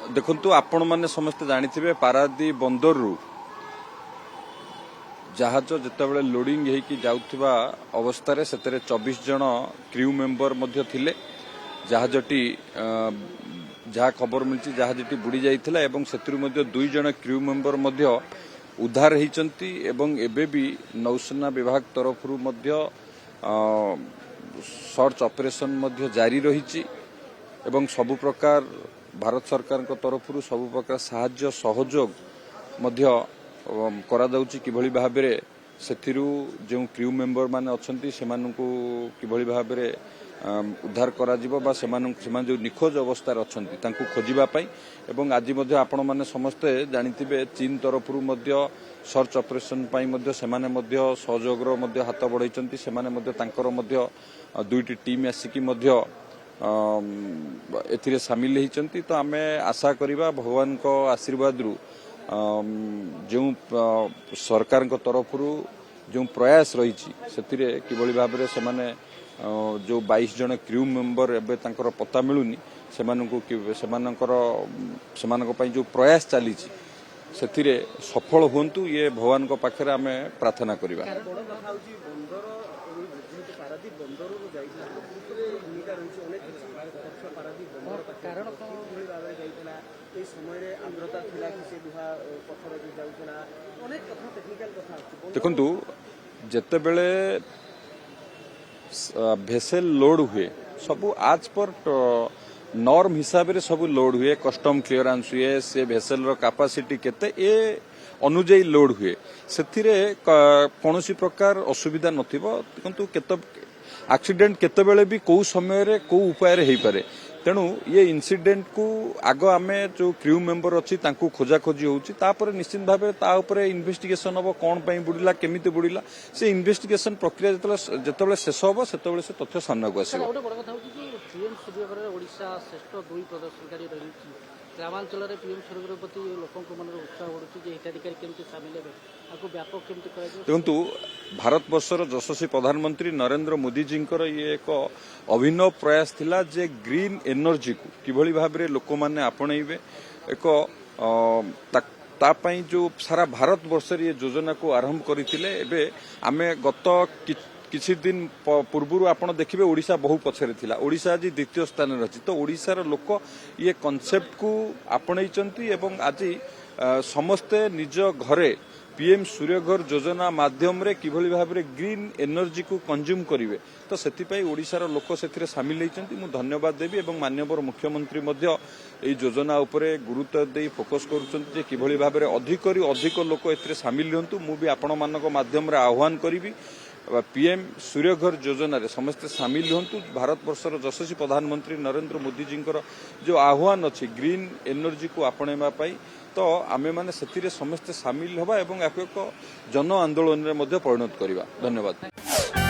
देखंतु आपण माने समस्त जानिथिबे पारादीप बंदररू जहाज जितेबाला लोडिंग होगी जाउथिबा अवस्था रे सेतरे 24 जन क्रू मेंबर मध्य थिले। जहाजटी जहा खबर मिलची जहाजटी बुड़ी जाइथिला एवं सेतरु मध्य 2 जन क्रू मेंबर मध्य उद्धार होइचंती एवं एबे भी नौसेना विभाग तरफरु मध्य सर्च ऑपरेशन मध्य जारी रहिछि एवं सबु प्रकार भारत सरकार तरफरु सबु प्रकार साहाय्य सहयोग मध्य करा जाउछि किभଳି भाबरे सेथिरु जो क्रू मेंबर माने अछंती सेमानकु किभଳି भाबरे उद्धार करा जिवो बा सेमान जो निखोज अवस्था अछंती तांकु खोजिबा पई एवं आज मध्य आपण माने समस्त जानिथिबे चीन तरफरु मध्य सर्च ऑपरेशन पई मध्य सेमाने मध्य सहयोगरो मध्य हाथ बढ़ाइचंती सेमाने मध्य तांकर मध्य दुईटी टीम आसिकी मध्य एथिरे सामिल होइचंती। तो आमे आशा करिबा भगवान को आशीर्वाद रु जो सरकार तरफरु जो प्रयास रही सेतिरे किभଳି भाबरे सेमाने जो 22 जन क्रू मेंबर एबे तांकर पता मिलुनी सेमानकर पई जो प्रयास चली सेतिरे सफल होंतु ये भगवान को पाखरे आमे प्रार्थना करिबा। देखंतु जेते बेले भेसेल लोड हुए सबु आज पर नॉर्म हिसाब रे सबु लोड हुए कस्टम क्लियरेंस हुए से भेसेल रो कैपेसिटी केते ए अनुଯାयी लोड हुए सेथिरे कोनोसी प्रकार असुविधा नथिबो किंतु केते एक्सीडेंट केते बेले भी को समय रे को उपाय रे हेई पारे तेणु ये इनसीडेंट को आग आमे जो क्रू मेंबर अच्छी तांकू खोजा खोजी होउची तापर निश्चित भाबे ता ऊपर इन्वेस्टिगेशन हबो कोन पई बुडिला केमिति बुडिला से इन्वेस्टिगेशन प्रक्रिया जतबेले शेष हबो सेतबेले से तथ्य सामना को आसीबो। बड़ कथा होची कि पीएम सूर्यघर ओडिशा श्रेष्ठ 2 प्रदर्शनकारी रहिछि ग्रामांचल रे पीएम सूर्यघर प्रति लोकन को मन उत्साह बढ़ुछि जे हिताधिकारी केमिति शामिल हेबे आकु व्यापक केमिति कराय। देखंतु भारत वर्षर यशस्वी प्रधानमंत्री नरेंद्र मोदी जींकर ये एक अभिनव प्रयास थिला जे ग्रीन एनर्जी को किभଳି भाबरे लोक माने आपणैबे एक तापाई जो सारा भारत वर्ष ये योजना को आरंभ करथिले एबे आमे गत किछि दिन पूर्व आपण देखिबे ओडिशा बहु पछरे थिला ओडिशा आज द्वितीय स्थान रे अछि। तो ओडिशार लोक ये कांसेप्ट को आपणैचंती एवं आज समस्ते निज घरे पीएम सूर्यघर योजना माध्यम रे किभଳି भाबरे ग्रीन एनर्जी को कंज्यूम करिवे तो सेतिपई ओडिशार लोक सेथिरे सामिल होइचंती। मु धन्यवाद देबी एवं माननीय मुख्यमंत्री मध्य एई योजना उपरे गुरुत्व देई फोकस करूचंती जे किभଳି भाबरे अधिकरी अधिक लोक एथिरे सामिल होंतु। मु भी आपण मानक माध्यम रे आह्वान करिवि पीएम सूर्यघर योजना रे समस्त सामिल होंतु। भारत वर्षर यशस्वी प्रधानमंत्री नरेंद्र मोदी जींकर जो आह्वान अछि ग्रीन एनर्जी को आपणेबा पई तो आमे माने सेतिरे समस्त सामिल हबा एवं एक जन आंदोलन रे मध्य परिणत करिबा। धन्यवाद।